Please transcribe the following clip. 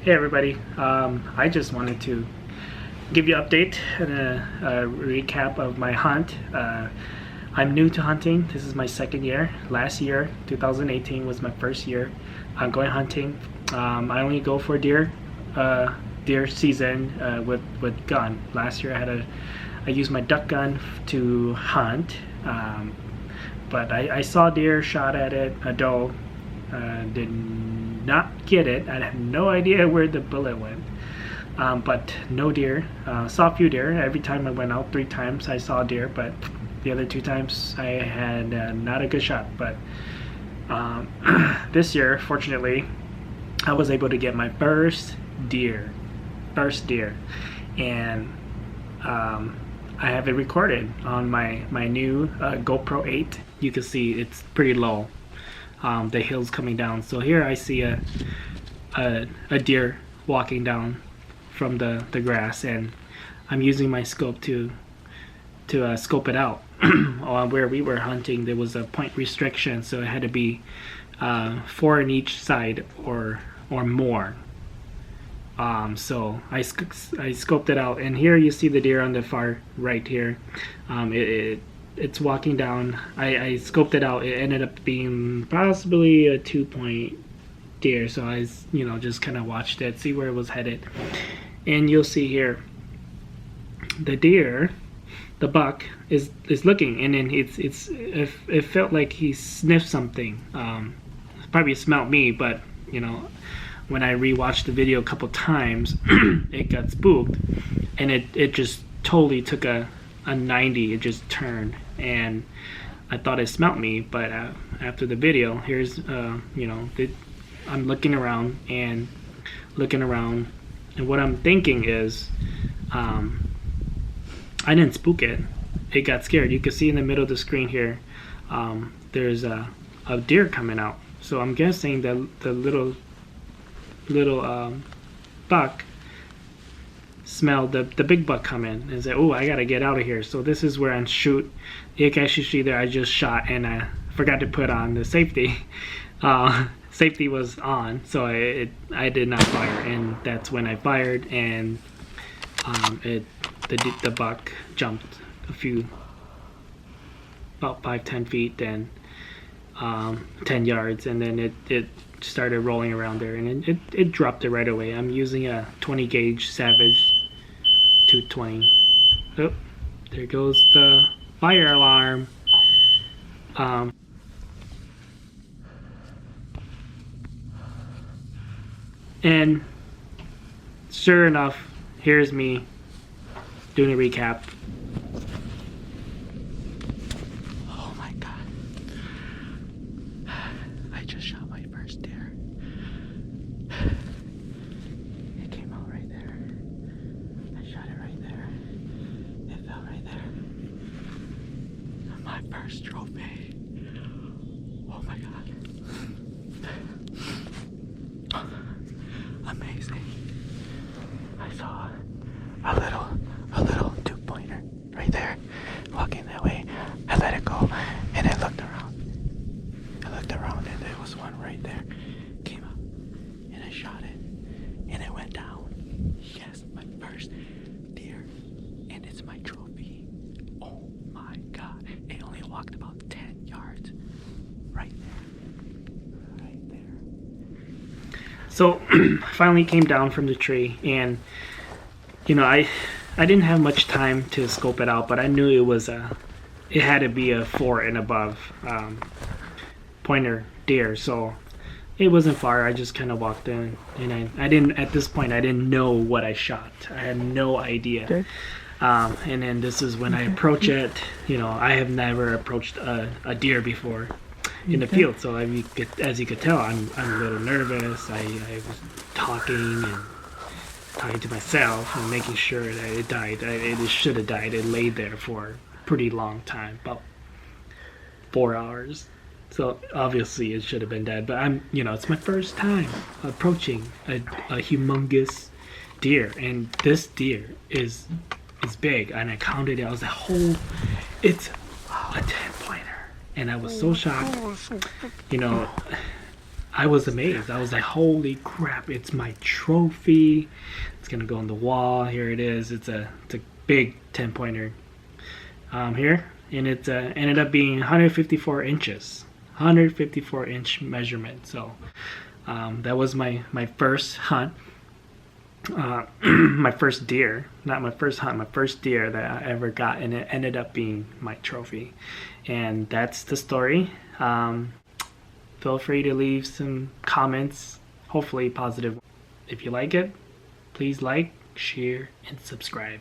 Hey everybody, I just wanted to give you an update and a recap of my hunt. I'm new to hunting. This is my second year. Last year, 2018, was my first year going hunting. I only go for deer season with gun. Last year I used my duck gun to hunt, but I saw deer, shot at it, a doe. Did not get it. I have no idea where the bullet went, but no deer. Saw a few deer. Every time I went out, 3 times I saw deer, but the other 2 times I had not a good shot. But this year, fortunately, I was able to get my first deer, and I have it recorded on my new GoPro 8. You can see it's pretty low. The hills coming down. So here I see a deer walking down from the grass, and I'm using my scope to scope it out. On where we were hunting, there was a point restriction, so it had to be 4 on each side or more. So I scoped it out, and here you see the deer on the far right here. It's walking down. I scoped it out. It ended up being possibly a 2-point deer, so I just kind of watched it, see where it was headed. And you'll see here the deer, the buck is looking, and then it felt like he sniffed something. Probably smelled me, but when I rewatched the video a couple times, it got spooked, and it just totally took a 90. It just turned, and I thought it smelt me. But after the video, here's I'm looking around, and what I'm thinking is I didn't spook it. It got scared. You can see in the middle of the screen here, there's a deer coming out. So I'm guessing that the little buck smelled the big buck come in and said, "Oh, I gotta get out of here." So this is where I shoot. You can actually see there I just shot, and I forgot to put on the safety. Safety was on, so I did not fire, and that's when I fired, and the buck jumped about 5-10 feet, then 10 yards, and then it started rolling around there, and it dropped it right away. I'm using a 20 gauge Savage 220. Oh, there goes the fire alarm. And sure enough, here's me doing a recap. Oh my god, I just shot my first deer. It came out right there. I shot it right there. It fell right there. My first trophy. Oh my god. Amazing. I saw a little 2-pointer right there walking that way. I let it go, and I looked around, and there was one right there. Came up, and I shot it, and it went down. Yes, my first deer, and it's my trophy. Oh my god. It only walked about 10 yards. Right there. So finally came down from the tree, and I didn't have much time to scope it out, but I knew it had to be a 4 and above pointer deer, so it wasn't far. I just kind of walked in, and I didn't, at this point, I didn't know what I shot. I had no idea. Okay. And then this is when I approach it. I have never approached a deer before in the field, so as you could tell, I'm a little nervous. I was talking to myself and making sure that it died. It should have died. It laid there for a pretty long time, about 4 hours. So obviously it should have been dead. But it's my first time approaching a humongous deer, and this deer is big. And I counted it. I was like, it's a 10-pointer. And I was so shocked. I was amazed. I was like, holy crap, it's my trophy. It's gonna go on the wall. Here it is. It's a big 10-pointer here, and it ended up being 154 inches, 154 inch measurement. So that was my first hunt, my first deer, not my first hunt, my first deer that I ever got, and it ended up being my trophy. And that's the story. Feel free to leave some comments, hopefully positive. If you like it, please like, share, and subscribe.